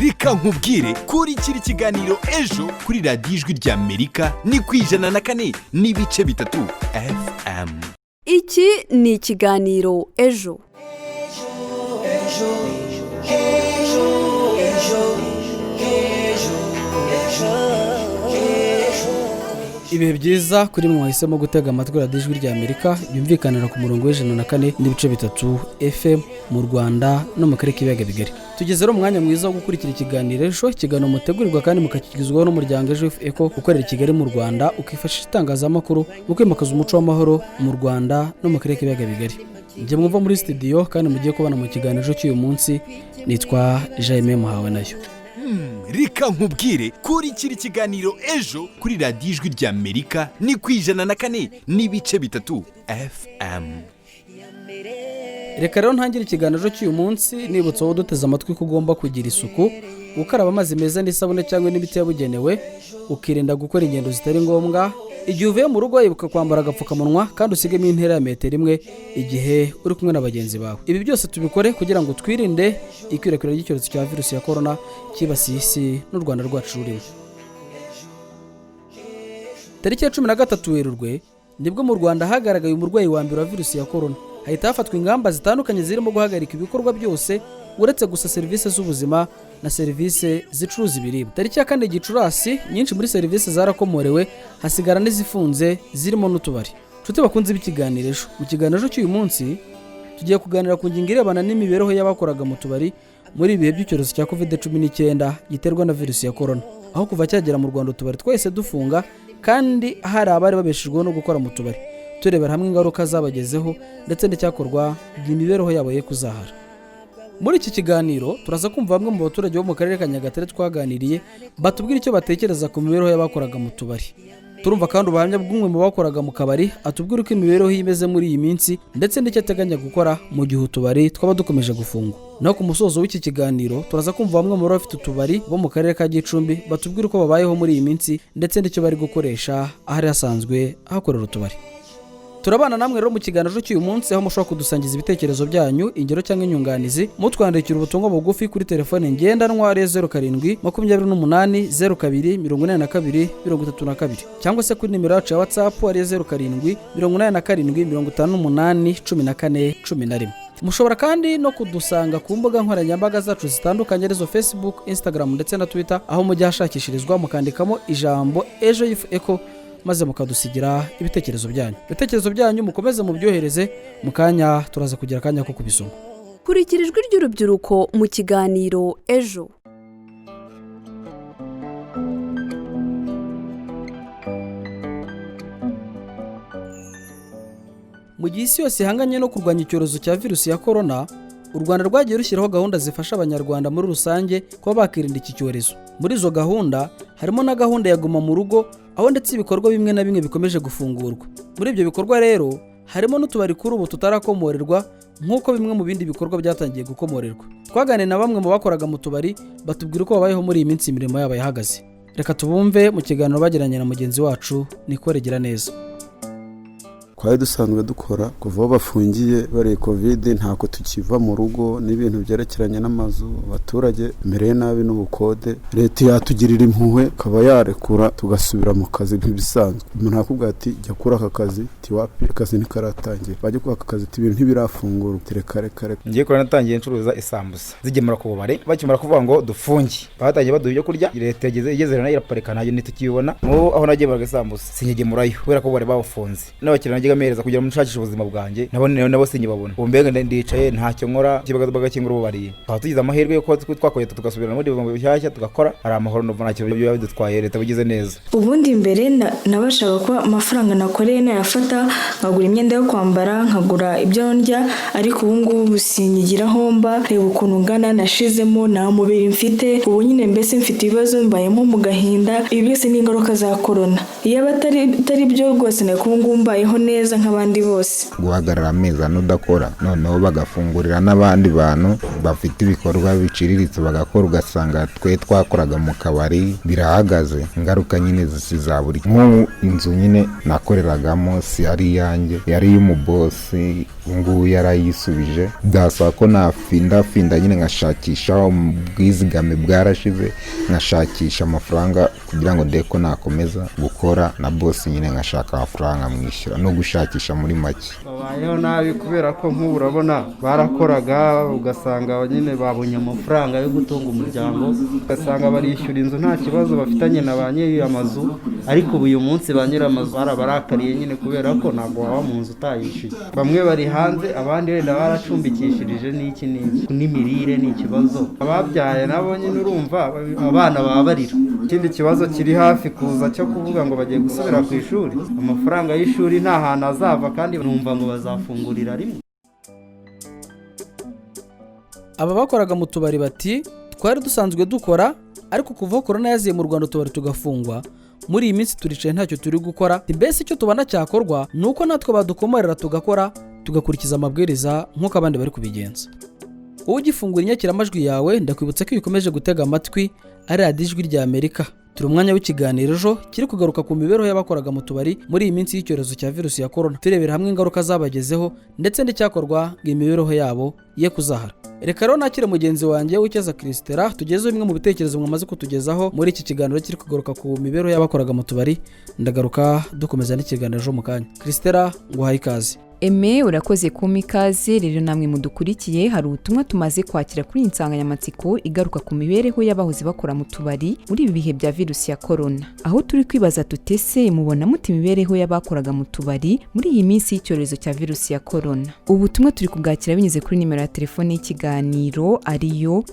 reka nkubwire kuri kiri kiganiro ejo kuri radiyo ijwi ry'Amerika ni ku 104.3 FM. Iki ni ikiganiro ejo. Ibihe byiza kuri mwe mwahisemo gutega amatwi radiyo ijwi ry'Amerika yumvikanira ku murongo w'104.3 FM mu Rwanda no mu karere k'ibiyaga bigari. Tugeze rero umwanya mwiza wo gukurikira ikiganiro ejo, ikiganiro mutegurirwa kandi mukakigizwaho n'umuryango Ejo ukorera i Kigali mu Rwanda, ukifashisha itangazamakuru mu kwimakaza umuco w'amahoro mu Rwanda no mu karere k'ibiyaga bigari. Njye mwumva muri studio kandi mugiye kubana mu kiganiro ejo cy'uyu munsi, nitwa Jaime Muhawe nayo. Reka nkubwire kuri kiri kiganiro ejo kuri radiyo ijwi ry'Amerika ni ku 104.3 FM. Reka rero ntangire ikiganiro cy'uyu munsi nibutsa wowe duteze amatwi ko ugomba kugira isuku, gukaraba amazi meza n'isabune cyangwa n'imiti yabugenewe, ukirinda gukora ingendo zitari ngombwa. Igihe uvuye mu rugo ibuka kwambara agapfukamunwa kandi usigemo intera ya metero imwe igihe uri kumwe na bagenzi bawe. Ibi byose tubikore kugira ngo twirinde ikwirakwira ry'icyorezo cya virusi ya corona cyibasiye isi n'u Rwanda rwacu rurimo. Tariki ya 13 Werurwe nibwo mu Rwanda hagaragaye umurwayi wa mbere wa virusi ya corona. Hahita hafatwa ingamba zitandukanye zirimo guhagarika ibikorwa byose uretse gusa serivisi z'ubuzima na serivisi zicuruza ibiribwa. Tariki ya 4 Gicurasi nyinshi muri serivisi zarakomorewe, hasigara n'izifunze zirimo n'utubari. Nshuti bakunze b'ikiganiro ejo, mu kiganiro cy'uyu munsi tugiye kuganira ku ngingo irebana n'imibereho y'abakoraga mu tubari muri ibihe by'icyorezo cya COVID-19 giterwa na virusi ya corona. Aho kuva cyagera mu Rwanda utubari twese dufunga kandi hari abari babeshejweho no gukora mu tubari. Turebera hamwe ingaruka zabagezeho ndetse n'icyakorwa imibereho yabo ye kuzahara. Muri iki kiganiro turaza kumva bamwe mu baturage bo mu karere ka Nyagatare twaganiriye batubwira icyo batekereza ku mibereho y'abakoraga mu tubari. Turumva kandi ubuhamya bw'umwe mu bakoraga mu kabari atubwira uko imibereho imeze muri iyi minsi ndetse n'icyo ateganya gukora mu gihe utubari twaba dukomeje gufungwa. Naho ku musozo w'iki kiganiro turaza kumva bamwe mu bafite utubari bo mu karere ka Gicumbi batubwira uko babayeho muri iyi minsi ndetse n'icyo bari gukoresha ahari hasanzwe hakorera utubari. Turabana namwe rero mu kiganiro cy'uyu munsi, aho mushobora kudusangiza ibitekerezo byanyu, ingero cyangwa inyunganizi, mutwandikira ubutumwa bugufi kuri telefone ngendanwa 07 28 02 42 32 cyangwa se kuri nimero yacu ya WhatsApp 07 87 58 14 11. Mushobora kandi no kudusanga ku mbuga nkoranyambaga zacu zitandukanye arizo Facebook, Instagram ndetse na Twitter, aho mujya hashakishirizwa mukandikamo ijambo Ejo Echo maze mukadusigira ibitekerezo byanyu mukomeze mubyohereze, mu kanya turaza kugira akanya ko kubisoma. Kurikira ijwi ry'urubyiruko mu kiganiro ejo. Mu gihe isi yose ihanganye no kurwanya icyorezo cya virusi ya corona, u Rwanda rwagiye rushyiraho gahunda zifasha abanyarwanda muri rusange kuba bakirinda iki cyorezo. Muri izo gahunda harimo na gahunda ya guma mu rugo, aho ndetse ibikorwa bimwe na bimwe bikomeje gufungurwa. Muri ibyo bikorwa rero harimo n'utubari kuri ubu tutarakomorerwa nk'uko bimwe mu bindi bikorwa byatangiye gukomorerwa. Twaganiriye na bamwe mu bakoraga mu tubari batubwira uko babayeho muri iyi minsi imirimo yabo yahagaze. Reka tubumve mu kiganiro bagiranye na mugenzi wacu Nikoregera neza. Twari dusanzwe dukora kuva aho bafungiye bari COVID, ntako tukiva mu rugo n'ibintu byerekeranye n'amazu, abaturage mereye nabi n'ubukode. Leta yatugirira impuhwe kaba yarekura tugasubira mu kazi nk'ibisanzwe. Umuntu akubwira ati jya kuri aka kazi, tiwapi akazi nikaratangiye, bajye kuri aka kazi ibintu ntibirafungura, reka. Ngiye kora natangiye ncuruza isambusa zigemura ku bubare, bakimara kuvuga ngo dufungi batangiye baduha ibyo kurya. Leta igeze nayo irapareka ntayo nitukibona. Aho nagiye baraga isambusa sinyigemurayo kubera ko bari bafunze. N'abakiriya mereza kugira ngo nshakishe ubuzima bwanjye nabo sinyibabona. Ubu mbega ndicaye ntacyo nkora, kibaga bagakingura ububari. Aho tugize amahirwe yuko twakoye tugasubirana muri bimwe bishyashya tugakora, ari amahoro no nta kintu biba bidutwaye. Leta bigize neza. Ubundi mbere nabashaka ko amafaranga nakoreye nayafata nkagura imyenda yo kwambara, nkagura ibyo ndya, ariko ubu ngubu sinyigira homba. Reba ukuntu ngana nashizemo nta mubiri mfite. Ubu nyine mbese mfite ibibazo, mbayemo mu gahinda. Ibi byose ni ingaruka za corona. Iyo batari byo rwose nako ubu ngubu mbayeho neza nk'abandi bose. Guhagarara amezi udakora, noneho bagafungurira n'abandi bantu bafite ibikorwa biciriritse bagakora, ugasanga twe twakoraga mu kabari birahagaze. Ingaruka nyine zisizaburi. Mu inzu nyine nakoreragamo si ari yanjye, yari y'umubosi, ngubu yarayisubije byasaba ko nafinda nyine nkashakisha ubwizigame bwarashize nkashakisha amafaranga kugira ngo ndebe ko nakomeza gukora na bosi nyine nkashaka amafaranga mwishyura no gushakisha muri make. Babayeho nabi kubera ko nk'ubu urabona barakoraga ugasanga nyine babonye amafaranga yo gutunga umuryango, ugasanga barishyura inzu nta kibazo bafitanye na ba nyiri amazu, ariko ubu uyu munsi ba nyiri amazu barabarakariye nyine kubera ko ntabwo waba mu nzu utayishyuye. Bamwe bari hanze abandi wenda baracumbikishirije n'iki n'imirire ni ikibazo. Ababyaye nabo nyine urumva abana baba barira. Ikindi kibazo kiri hafi kuza cyo kuvuga ngo bagiye gusubira ku ishuri, amafaranga y'ishuri nta hantu azava kandi numva ngo bazafungurira rimwe. aba bakoraga mu tubari bati twari dusanzwe dukora ariko kuva korona yaziye mu Rwanda utubari tugafungwa, muri iyi minsi turicaye ntacyo turi gukora, mbese icyo tubona cyakorwa ni uko natwe badukomerera tugakora tugakurikiza amabwiriza nk'uko abandi bari kubigenza. wowe ugifungura inyakiramajwi yawe ndakwibutsa ko iyo ukomeje gutega amatwi ari radiyo ijwi rya Amerika. turi umwanya w'ikiganiro ejo kiri kugaruka ku mibereho y'abakoraga mu tubari muri iyi minsi y'icyorezo cya virusi ya korona, turebera hamwe ingaruka zabagezeho ndetse n'icyakorwa ngo imibereho yabo ye kuzahara. reka rero nakire mugenzi wanjye w'icyeza Christera tugezeho bimwe mu bitekerezo mwamaze kutugezaho muri iki kiganiro kiri kugaruka ku mibereho y'abakoraga mu tubari. Ndagaruka dukomeza n'ikiganiro ejo mu kanya. Christera nguhaye ikaze. Eme urakoze kuma ikaze. Rero namwe mudukurikiye hari ubutumwa tumaze kwakira kuri insanganyamatsiko igaruka ku mibereho y'abahoze bakora mu tubari muri ibi bihe bya virusi ya korona, aho turi kwibaza tutese mubona muti imibereho y'abakoraga mu tubari muri iyi minsi y'icyorezo cya virusi ya korona. Ubutumwa turi kubwakira binyuze kuri nimero ya telefone y'ikiganiro ariyo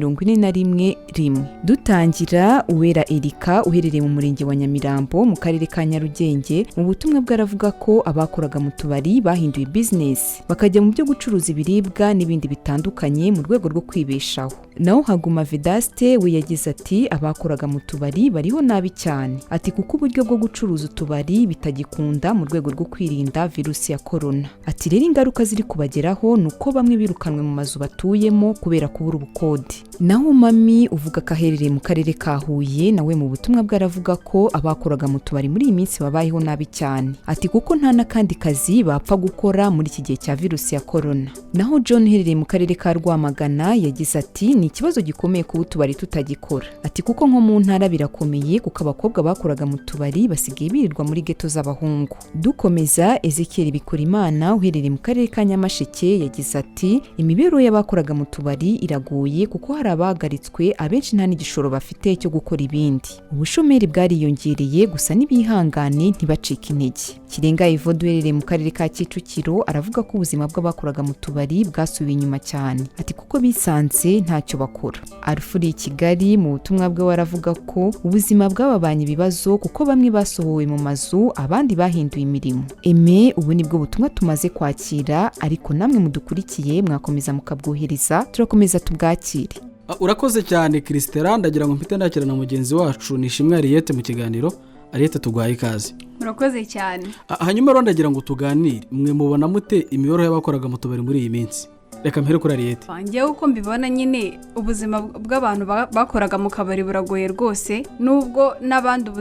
0785754141. dutangira Uwera Erika uherereye mu murenge wa Nyamirambo mu karere ka Nyarugenge. mu butumwa bwaravuga ko abakoraga mu tubari bahinduye business bakajya mu byo gucuruza ibiribwa n'ibindi bitandukanye mu rwego rwo kwibeshaho. naho Haguma Vedaste we yagize ati abakoraga mu tubari bariho nabi cyane, ati kuko uburyo bwo gucuruza utubari bitagikunda mu rwego rwo kwirinda virusi ya korona. ati rero ingaruka ziri kubageraho nuko bamwe birukanwe mu mazu batuyemo kubera kubura ubukode. naho Mami uvuga ko aherereye mu karere ka Huye nawe mu butumwa bwaravuga ko abakoraga mu tubari muri iyi minsi babayeho nabi cyane, ati kuko nta n'akandi kazi bapfa gukora muri iki gihe cya virusi ya korona. naho John uherereye mu karere ka Rwamagana yagize ati ni ikibazo gikomeye kuba utubari tutagikora, ati kuko nko mu ntara birakomeye kuko abakobwa bakoraga mu tubari basigaye birirwa muri geto z'abahungu. dukomeza Ezekiel Bikorimana uherereye mu karere ka Nyamasheke yagize ati imibereho y'abakoraga mu tubari iragoye kuko hari abahagaritswe, abenshi nta n'igishoro bafite cyo gukora ibindi. ubushomeri bwariyongereye gusa n'ibihangane ntibacike intege. Kirenga Ivo duherereye mu karere ka Kicukiro aravuga ko ubuzima bw'abakoraga mu tubari bwasubiye inyuma cyane, ati kuko bisanze ntacyo bakora. Arufuri Kigali mu butumwa bwe waravuga ko ubuzima bwababanye ibibazo kuko bamwe basohowe mu mazu abandi bahinduye imirimo. Eme ubu nibwo butumwa tumaze kwakira, ariko namwe mudukurikiye mwakomeza mukabwohereza turakomeza tubwakire. urakoze cyane Christera. ndagira ngo mpite nakira na mugenzi wacu Nishimwe Ariete mu kiganiro. Ariete tuguhaye ikaze. murakoze cyane. hanyuma rero ndagira ngo tuganire, mwe mubona mute imibereho y'abakoraga mu tubari muri iyi minsi? reka mpere kuri Ariete. njyewe uko mbibona nyine ubuzima bw'abantu bakoraga mu kabari buragoye rwose, nubwo n'abandi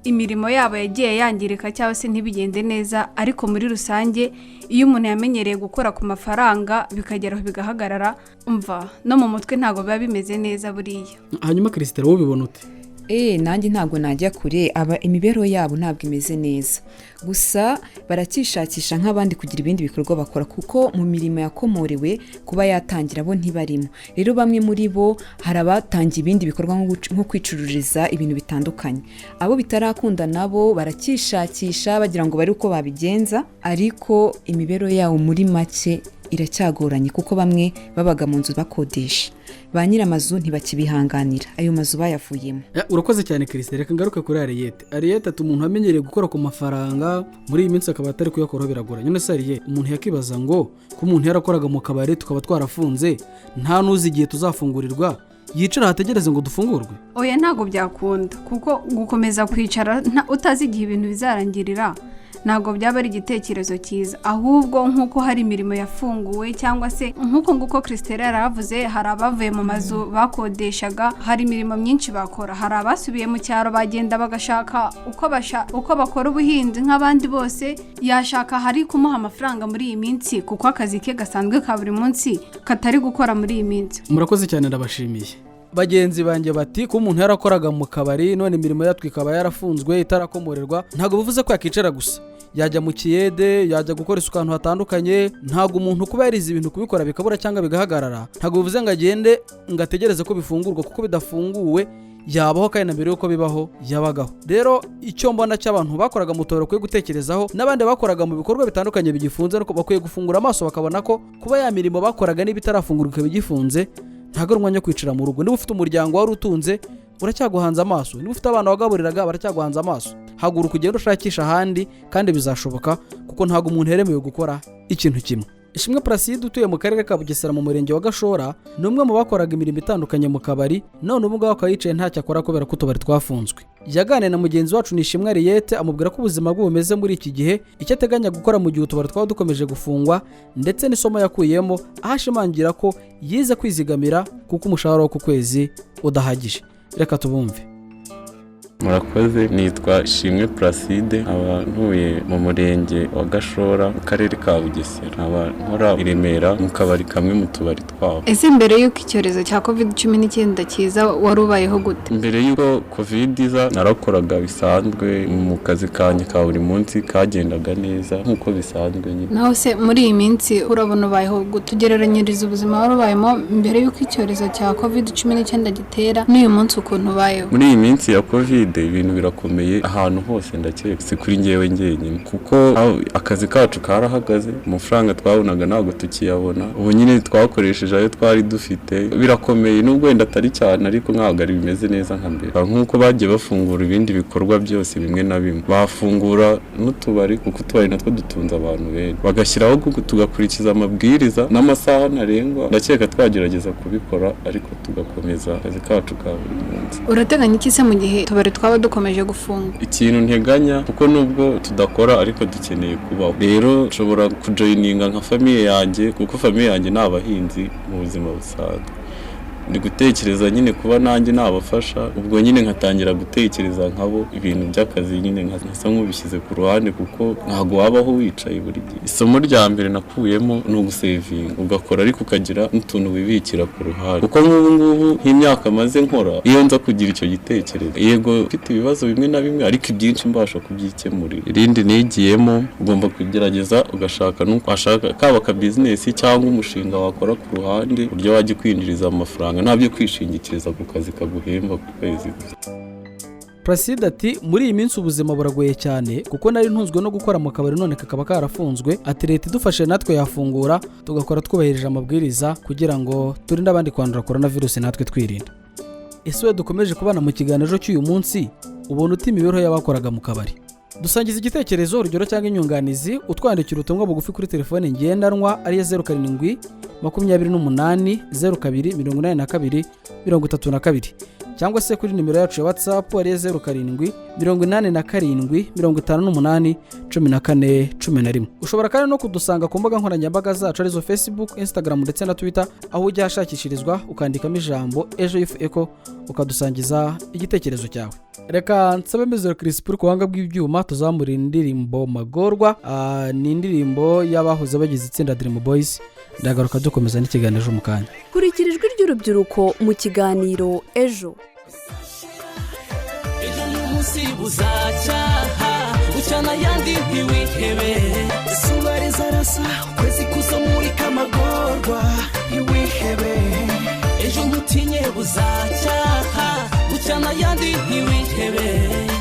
imirimo yabo yagiye yangirika cyangwa se ntibigende neza, ariko muri rusange iyo umuntu yamenyereye gukora ku mafaranga bikageraho bigahagarara, umva no mu mutwe ntabwo biba bimeze neza buriya. hanyuma Christera wowe ubibona ute? nanjye ntabwo najya kure, imibereho yabo ntabwo imeze neza, gusa baracyishakisha nk'abandi kugira ibindi bikorwa bakora kuko mu mirimo yakomorewe kuba yatangira bo ntibarimo. rero bamwe muri bo hari abatangiye ibindi bikorwa nko kwicururiza ibintu bitandukanye. abo bitarakunda nabo baracyishakisha bagira ngo bari uko babigenza, ariko imibereho yabo muri make iracyagoranye kuko bamwe babaga mu nzu bakodesha, ba nyir'amazu ntibakibihanganira, ayo mazu bayavuyemo. urakoze cyane Christera. reka ngaruke kuri Ariete. Ariete ati umuntu amenyereye gukora ku mafaranga muri iyi minsi akaba atari kuyakoraho biragoranye. none se Ariete, umuntu yakibaza ngo ko umuntu yarakoraga mu kabari tukaba twarafunze nta n'uzi igihe tuzafungurirwa, yicara hategereze ngo dufungurwe? oya ntabwo byakunda, kuko gukomeza kwicara utazi igihe ibintu bizarangirira ntabwo byaba ari igitekerezo cyiza, ahubwo nk'uko hari imirimo yafunguwe cyangwa se nk'uko nguko Christelle yaravuze, hari abavuye mu mazu bakodeshaga, hari imirimo myinshi bakora, hari abasubiye mu cyaro bagenda bagashaka uko bakora ubuhinzi nk'abandi bose, yashaka hari kumuha amafaranga muri iyi minsi kuko akazi ke gasanzwe ka buri munsi katari gukora muri iyi minsi. Murakoze cyane, ndabashimiye. Bagenzi banjye bati ko umuntu yarakoraga mu kabari none imirimo yatwe ikaba yarafunzwe itarakomorerwa, ntabwo bivuze ko yakicara gusa, yajya mu kiyede, yajya gukora isuku ahantu hatandukanye. Ntabwo umuntu kuba yarize ibintu kubikora bikabura cyangwa bigahagarara, ntabwo bivuze ngo agende ngo ategereze ko bifungurwa, kuko bidafunguwe yabaho kandi na mbere yuko bibaho yabagaho. Rero icyo mbona cy'abantu bakoraga mu tubari bakwiye gutekerezaho, n'abandi bakoraga mu bikorwa bitandukanye bigifunze, nuko bakwiye gufungura amaso bakabona ko kuba ya mirimo bakoraga niba itarafungurwa bigifunze ntabwo ari umwanya wo kwicara mu rugo. Niba ufite umuryango wari utunze uracyaguhanze amaso, niba ufite abana wagaburiraga baracyaguhanze amaso, haguruka ugenda ushakisha ahandi kandi bizashoboka, kuko ntabwo umuntu yeremewe gukora ikintu kimwe. Ishimwe Placide utuye mu karere ka Bugesera mu murenge wa Gashora ni umwe mu bakoraga imirimo itandukanye mu kabari, none ubu ngubu akaba yicaye ntacyo akora kubera ko utubari twafunzwe. Yaganiriye na mugenzi wacu Nishimwe Ariete amubwira ko ubuzima bwe bumeze muri iki gihe, icyo ateganya gukora mu gihe utubari twaba dukomeje gufungwa, ndetse n'isomo yakuyemo, aho ashimangira ko yize kwizigamira kuko umushahara wo ku kwezi udahagije. Reka tubumve. Murakoze, nitwa Ishimwe Placide, ntuye mu murenge wa Gashora mu karere ka Bugesera, nkora i Remera mu kabari kamwe mu tubari twabo. Ese mbere y'uko icyorezo cya COVID-19 kiza wari ubayeho gute? Mbere y'uko COVID iza narakoraga bisanzwe mu kazi kanjye ka buri munsi, kagendaga neza nk'uko bisanzwe nyine. Naho se muri iyi minsi urabona ubayeho gute? Tugereranyiriza ubuzima wari ubayemo mbere y'uko icyorezo cya COVID-19 gitera n'uyu munsi ukuntu ubayeho. Muri iyi minsi ya COVID ibintu birakomeye ahantu hose, ndakeka si kuri njyewe njyenyine, kuko akazi kacu karahagaze, amafaranga twabonaga ntabwo tukiyabona, ubu nyine twakoresheje ayo twari dufite. Birakomeye nubwo wenda atari cyane, ariko ntabwo ari bimeze neza nka mbere. Nk'uko bagiye bafungura ibindi bikorwa byose bimwe na bimwe, bafungura n'utubari, kuko utubari natwo dutunze abantu benshi, bagashyiraho tugakurikiza amabwiriza n'amasaha ntarengwa. Ndakeka twagerageza kubikora, ariko tugakomeza akazi kacu ka buri munsi. Urateganya iki se mu gihe tubari twaba dukomeje gufunga? Ikintu nteganya, kuko nubwo tudakora ariko dukeneye kubaho, rero nshobora kujoyininga nka famiye yanjye, kuko famiye yanjye ni abahinzi mu buzima busanzwe. Ndi gutekereza nyine kuba nanjye nabafasha, ubwo nyine nkatangira gutekereza nkabo ibintu by'akazi, nyine nkasa nk'ubishyize ku ruhande, kuko ntabwo wabaho wicaye buri gihe. Isomo rya mbere nakuyemo ni ugusevinga, ugakora ariko ukagira n'utuntu wibikira ku ruhande, kuko nk'ubu ngubu nk'imyaka maze nkora, iyo nza kugira icyo gitekerezo, yego mfite ibibazo bimwe na bimwe, ariko ibyinshi mbasha kubyikemurira. Irindi nigiyemo, ugomba kugerageza ugashaka n'ukwashaka kaba ka business cyangwa umushinga wakora ku ruhande, uburyo wajya kwinjiriza amafaranga, ntabyo kwishingikiriza ku kazi kaguhemba ku kwezi. Placide ati muri iyi minsi ubuzima buragoye cyane, kuko nari ntunzwe no gukora mu kabari none kakaba karafunzwe. Ati leta idufashe natwe yafungura tugakora twubahirije amabwiriza kugira ngo turinde abandi kwandura coronavirus natwe twirinda. Ese we dukomeje kubana mu kiganiro cy'uyu munsi, ubona uti imibereho y'abakoraga mu kabari? Dusangiza igitekerezo, urugero cyangwa inyunganizi, utwandikira ubutumwa bugufi kuri telefone ngendanwa ariyo 07 28 02 82 32, cyangwa se kuri nimero yacu ya WhatsApp ariyo 07 87 58 14 11. Ushobora kandi no kudusanga ku mbuga nkoranyambaga zacu arizo Facebook, Instagram ndetse na Twitter, aho ujya hashakishirizwa ukandikamo ijambo Ejo Echo ukadusangiza igitekerezo cyawe. Reka nsabe Mizero Crispur ku buhanga bw'ibyuma tuzamura indirimbo Magorwa, ni indirimbo y'abahoze bagize itsinda Dream Boys. Ndagaruka dukomeza n'ikiganiro mu kanya. Kurikira ijwi ry'urubyiruko mu kiganiro Ejo. Ejo n'umunsi buzacyaha ucana yandi ntiwihebe, izuba rizarasa ukwezi kuzamurika amagorwa ntiwihebe. Ejo ntutinye buzacyaha ucana yandi ntiwihebe,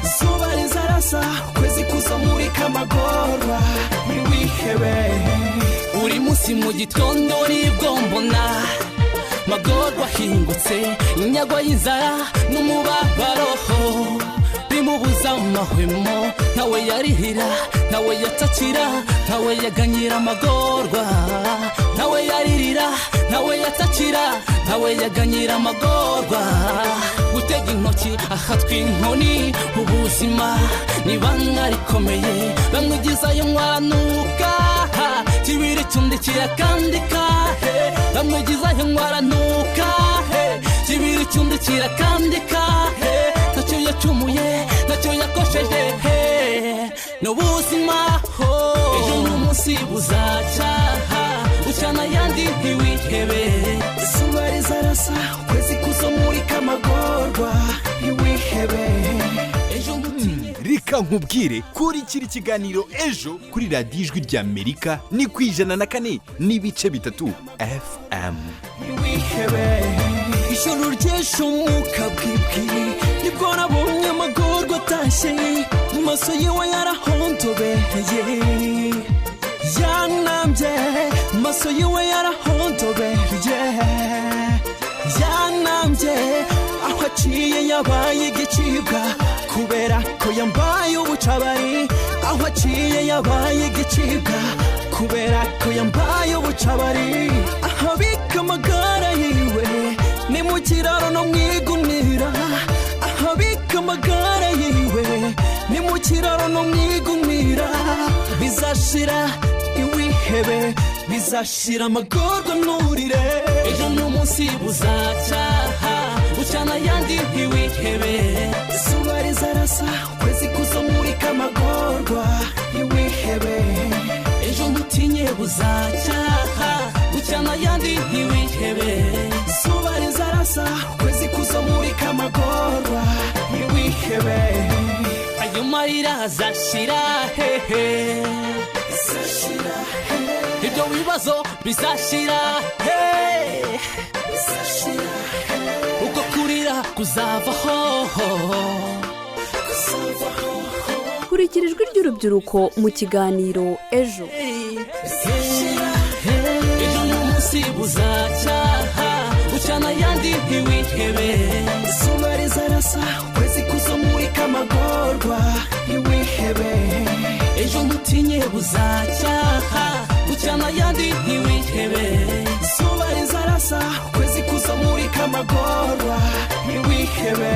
izuba rizarasa ukwezi kuzamurika amagorwa ntiwihebe. Buri munsi mu gitondo nibwo mbona magorwa ahingutse, inyagwa y'inzara n'umubabaro bimubuza amahwemo, ntawe yarihira ntawe yatakira, ntawe yaganyira amagorwa, ntawe yaririra ntawe yatakira, ntawe yaganyira amagorwa gutega intoki ahatwa inkoni ubuzima ni banga rikomeye bamwigizayo mwaranuka kibiri cyundikira kandi kahe bamwigizayo mwaranuka kibiri cyundikira kandi kahe ntacyo yacumuye ntacyo yakosheje n'ubuzima ejo n'umunsi buzacyaha ucana yandi ntiwihebe izuba rizarasa ukwezi kuzamurika amagorwa ntiwihebe reka nkubwire kuri kiri kiganiro ejo kuri radiyo ijwi rya Amerika ni ku 104.3 FM. ijoro ry'ejo umwuka bwibwi nibwo nabonye amagorwa atashye mu maso yiwe yarahondobeye yanambye mu maso yiwe yarahondobeye yanambye aho aciye yabaye igicibwa kubera ko yambaye ubucabari aho aciye yabaye igicibwa kubera ko yambaye ubucabari ahabika amagara yiwe ni mu kiraro no mwigunira ahabika amagara yiwe ni mu kiraro no mwigunira bizashira iwihebe bizashira amagorwa nurire ejo n'umunsi buzacyaha ucana yandi ntiwihebe izuba rizarasa ukwezi kuzamurika amagorwa ntiwihebe ejo ntutinye buzacyaha ucana yandi ntiwihebe izuba rizarasa ukwezi kuzamurika amagorwa ntiwihebe ayo marira azashira hehe bizashira ibyo bibazo bizashira bizashira uko kurira kuzavaho kurikira ijwi ry'urubyiruko mu kiganiro ejo ejo n'umunsi buzacyaha ucana yandi ntiwihebe izuba rizarasa ukwezi kuzamurika amagorwa ntiwihebe ejo ntutinye buzacyaha ucana yandi ntiwihebe izuba rizarasa ukwezi kuzamurika amagorwa ntiwihebe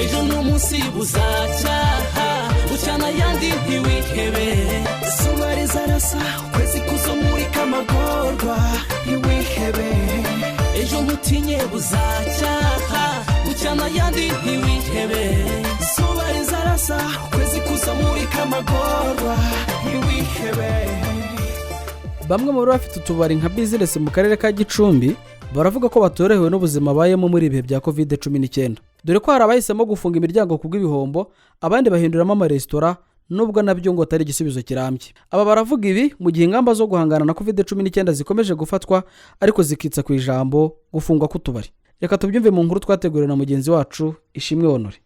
ejo n'umunsi buzacyaha ucana yandi ntiwihebe izuba rizarasa ukwezi kuzamurika amagorwa ntiwihebe ejo ntutinye buzacyaha ucana yandi ntiwihebe izuba rizarasa ukwezi kuzamurika amagorwa ntiwihebe. Bamwe mu bari bafite utubari nka bizinesi mu karere ka Gicumbi baravuga ko batorohewe n'ubuzima bayemo muri ibihe bya COVID-19 dore ko hari abahisemo gufunga imiryango kubw'ibihombo abandi bahinduramo amaresitora nubwo nabyo ngo atari igisubizo kirambye. Aba baravuga ibi mu gihe ingamba zo guhangana na COVID-19 zikomeje gufatwa ariko zikitsa ku ijambo gufungwa k'utubari. Reka tubyumve mu nkuru twateguriwe na mugenzi wacu Ishimwe Honore.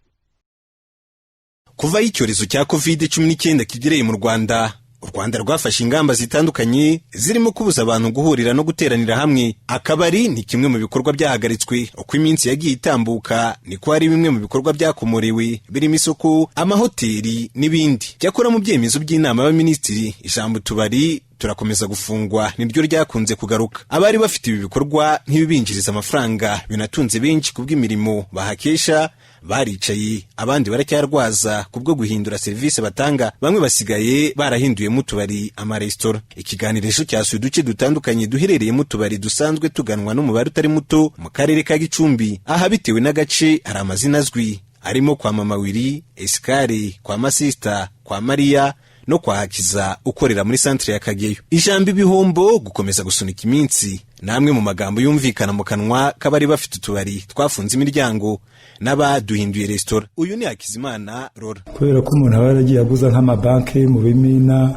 Kuva icyorezo cya COVID-19 kigereye mu Rwanda, u Rwanda rwafashe ingamba zitandukanye zirimo kubuza abantu guhurira no guteranira hamwe. Akabari ni kimwe mu bikorwa byahagaritswe. Uko iminsi yagiye itambuka niko hari bimwe mu bikorwa byakomorewe birimo isuku, amahoteli n'ibindi. Cyakora mu byemezo by'inama y'abaminisitiri ijambo tubari turakomeza gufungwa niryo ryakunze kugaruka. Abari bafite ibi bikorwa ntibibinjiriza amafaranga binatunze benshi kubw'imirimo bahakesha baricaye, abandi baracyarwaza kubwo guhindura serivisi batanga, bamwe basigaye barahinduye mutubari amaresitora. Ikiganiro Ejo cyasuye uduce dutandukanye duherereye mutubari dusanzwe tuganwa n'umubare utari muto mu karere ka Gicumbi. Aha bitewe n'agace hari amazina azwi arimo kwa Mama Wiri, Esikari, kwa Masista, kwa Maria no kwa Hakiza ukorera muri centre ya Kageyo. Ijambo ibihombo gukomeza gusunika iminsi namwe mu magambo yumvikana mu kanwa kabari bafite utubari twafunze imiryango n'abaduhinduye resitora. Uyu ni Hakizimana Rora. Kubera ko umuntu aba yaragiye aguza nk'amabanki mu bimina,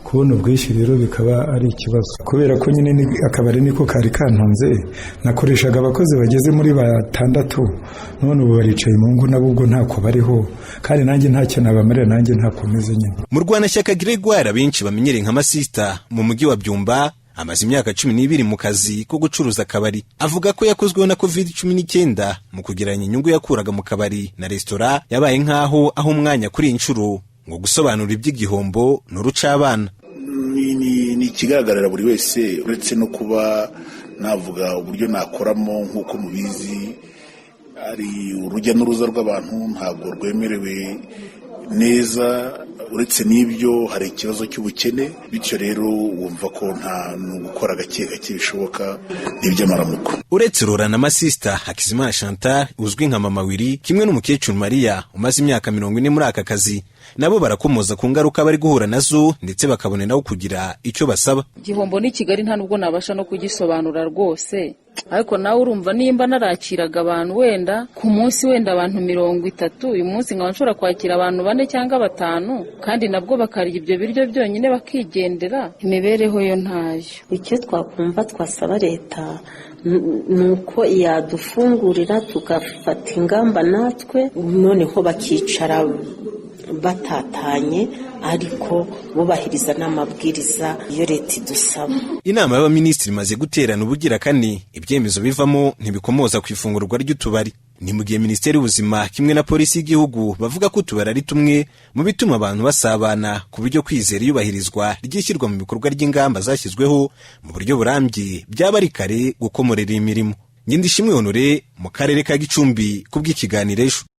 kubona ubwishyu rero bikaba ari ikibazo. Kubera ko nyine akabari niko kari kantonze, nakoreshaga abakozi bageze muri 6 none ubu baricaye mu ngo nabo ubwo ntako bariho, kandi nanjye ntacyo nabamarira, nanjye ntakomeze nyine. Mu Rwanda Shyaka Gregoire benshi bamenyereye nka Masista mu mujyi wa Byumba amaze imyaka 12 mu kazi ko gucuruza akabari. Avuga ko yakozweho na COVID-19 mu kugeranya inyungu yakuraga mu kabari na resitora yabaye nkaho aho umwanya kuri inshuro ngo gusobanura iby'igihombo n'urucabana. Ni ikigaragarira buri wese uretse no kuba navuga uburyo nakoramo nk'uko mubizi ari urujya n'uruza rw'abantu ntabwo rwemerewe neza, uretse n'ibyo hari ikibazo cy'ubukene, bityo rero wumva ko nta gukora gake gake bishoboka n'iby'amaramuko. Uretse Rora na Masista Hakizimana Chantal uzwi nka Mama Wiri kimwe n'umukecuru Maria umaze imyaka 40 muri aka kazi, nabo barakomoza ku ngaruka bari guhura nazo ndetse bakaboneraho kugira icyo basaba. Igihombo ni Kigali nta nubwo nabasha no kugisobanura rwose, ariko nawe urumva nimba narakiraga abantu wenda ku munsi wenda abantu 30, uyu munsi nkaba nshobora kwakira abantu 4 cyangwa 5, kandi nabwo bakarya ibyo biryo byonyine bakigendera, imibereho yo ntayo. Icyo twakumva twasaba leta nuko yadufungurira tugafata ingamba natwe, noneho bakicara batatanye ariko bubahiriza n'amabwiriza iyo leta idusaba. Inama y'abaminisitiri imaze guterana ubugira kane, ibyemezo bivamo ntibikomoza ku ifungurwa ry'utubari. Ni mu gihe Minisiteri y'Ubuzima kimwe na Polisi y'Igihugu bavuga ko utubari ari tumwe mu bituma abantu basabana ku buryo kwizera iyubahirizwa ryishyirwa mu bikorwa ry'ingamba zashyizweho mu buryo burambye byaba ari kare gukomorera imirimo. Ngindishimwe Honore mu karere ka Gicumbi kubw'Ikiganiro Ejo.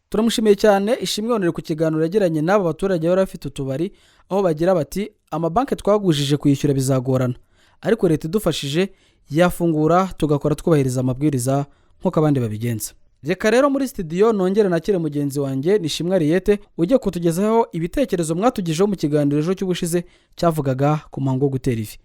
Turamushimiye cyane Ishimwe Honore ku kiganiro yagiranye n'aba baturage bari bafite utubari, aho bagira bati amabanki twagujije kuyishyura bizagorana, ariko leta idufashije yafungura tugakora twubahiriza amabwiriza nk'uko abandi babigenza. Reka rero muri studio nongere nakire mugenzi wanjye Nishimwe Ariete ujye kutugezaho ibitekerezo mwatugijeho mu kiganiro Ejo cy'ubushize cyavugaga ku muhango wo gutera ivi.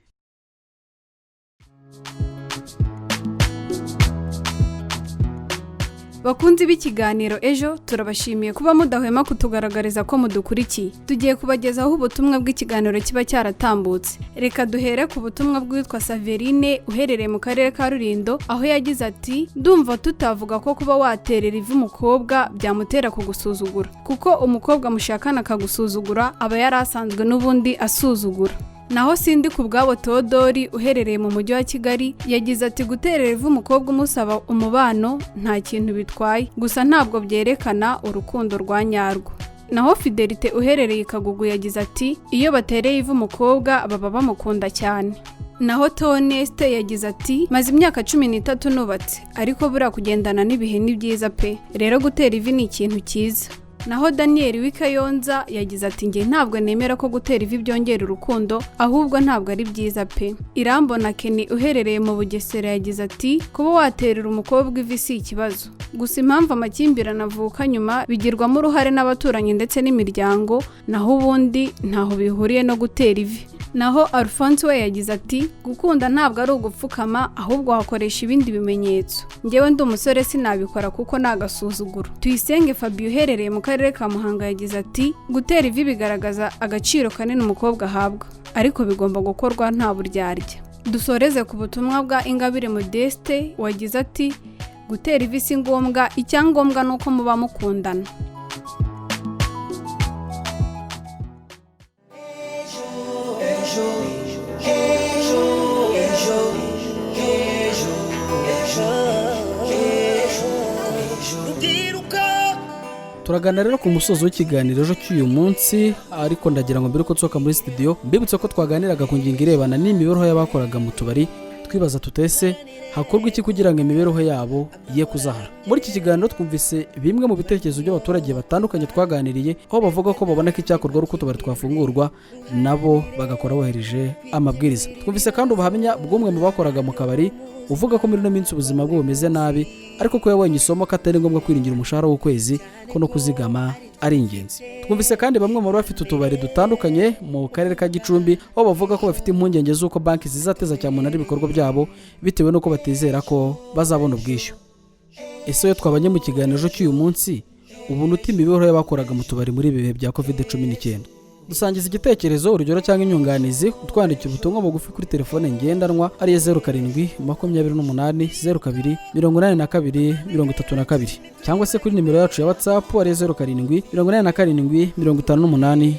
Bakunzi b'ikiganiro Ejo, turabashimiye kuba mudahwema kutugaragariza ko mudukurikiye. Tugiye kubagezaho ubutumwa bw'ikiganiro kiba cyaratambutse. Reka duhere ku butumwa bw'uwitwa Saverine uherereye mu karere ka Rulindo, aho yagize ati ndumva tutavuga ko kuba waterera ivi umukobwa byamutera kugusuzugura, kuko umukobwa mushakana akagusuzugura aba yarasanzwe n'ubundi asuzugura. Naho Sindi ku bwabo Todori uherereye mu mujyi wa Kigali yagize ati guterera ivi umukobwa umusaba umubano nta kintu bitwaye, gusa ntabwo byerekana urukundo rwa nyarwo. Naho Fidelite uherereye Kagugu yagize ati iyo batereye ivi umukobwa baba bamukunda cyane. Naho Toneste yagize ati maze imyaka 13 nubatse, ariko bura kugendana n'ibihe ni byiza pe, rero gutera ivi ni ikintu cyiza. Naho Daniel Wikayonza yagize ati nge ntabwo nemera ko gutera ivi byongera urukundo, ahubwo ntabwo ari byiza pe. Irambona Kenny uherereye mu Bugesera yagize ati kuba waterera umukobwa ivi si ikibazo, gusa impamvu amakimbirane avuka nyuma bigirwamo uruhare n'abaturanyi ndetse n'imiryango, naho ubundi ntaho bihuriye no gutera ivi. Naho Alphonse we yagize ati gukunda ntabwo ari ugupfukama, ahubwo hakoresha ibindi bimenyetso. Ngewe ndi umusore sinabikora kuko nagasuzuguro. Tuyisenge Fabio uherereye mu karere ka Muhanga yagize ati gutera ivi bigaragaza agaciro kanini umukobwa ahabwa, ariko bigomba gukorwa nta buryarya. Dusoreze ku butumwa bwa Ingabire Modeste wagize ati gutera ivi si ngombwa, icyangombwa nuko muba mukundana. Turagana rero ku musozo w'ikiganiro Ejo cy'uyu munsi, ariko ndagira ngo mbere ko tsoka muri studio mbibutse ko twaganiraga ku ngingo irebana n'imibereho y'abakoraga mu tubari, twibaza tutese hakorwa iki kugira ngo imibereho yabo ye kuzahara. Muri iki kiganiro twumvise bimwe mu bitekerezo by'abaturage batandukanye twaganiriye, aho bavuga ko babona ko icyakorwa ari uko utubari twafungurwa nabo bagakora bohereje amabwiriza. Twumvise kandi ubuhamya bw'umwe mu bakoraga mu kabari uvuga ko muri no minsi ubuzima bwo bumeze nabi, ariko ko yabonye isomo ko atari ngombwa kwiringira umushahara w'ukwezi, ko no kuzigama ari ingenzi. Twumvise kandi bamwe mu bafite utubari dutandukanye mu karere ka Gicumbi, aho bavuga ko bafite impungenge z'uko banki zizateza cyamunara ibikorwa byabo bitewe n'uko batizera ko bazabona ubwishyu. Ese yo twabanye mu kiganiro cy'uyu munsi, ubuntu imibereho y'abakoraga mu tubari muri bihe bya COVID-19. Dusangiza igitekerezo, urugero cyangwa inyunganizi, utwandikira ubutumwa bugufi kuri telefone ngendanwa ari 07 28 02 82 32, cyangwa se kuri nimero yacu ya WhatsApp ari 07 87 58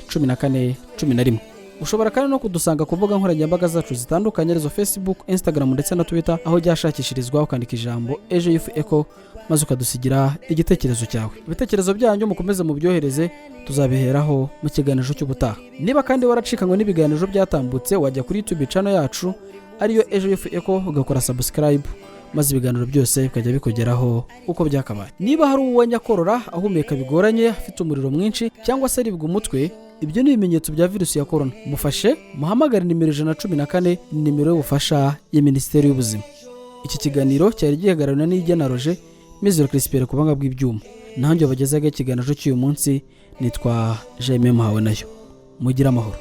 14 11. ushobora kandi no kudusanga ku mbuga nkoranyambaga zacu zitandukanye arizo Facebook, Instagram ndetse na Twitter, aho ryashakishirizwa ukandika ijambo Ejo Youth Echo maze ukadusigira igitekerezo cyawe. Ibitekerezo byanyu mukomeze mu byohereze, tuzabiheraho mu kiganiro cy'ubutaha. Niba kandi waracikanywe n'ibiganiro byatambutse, wajya kuri YouTube channel yacu ariyo Ejo Youth Echo ugakora subscribe, maze ibiganiro byose bikajya bikugeraho uko byakabaye. Niba hari uwanyakorora ahumeka bigoranye, afite umuriro mwinshi cyangwa se aribwa umutwe, ibyo ni ibimenyetso bya virusi ya corona. Mufashe, muhamagare nimero 114, nimero y'ubufasha ya Minisiteri y'Ubuzima. Iki kiganiro cyari gihagarariwe na Nijya na Roger Mizero Crispere ku banga bw'ibyuma. Nanjye bagezaga ikiganiro cy'uyu munsi nitwa Jaime Muhawe nayo. Mugira amahoro.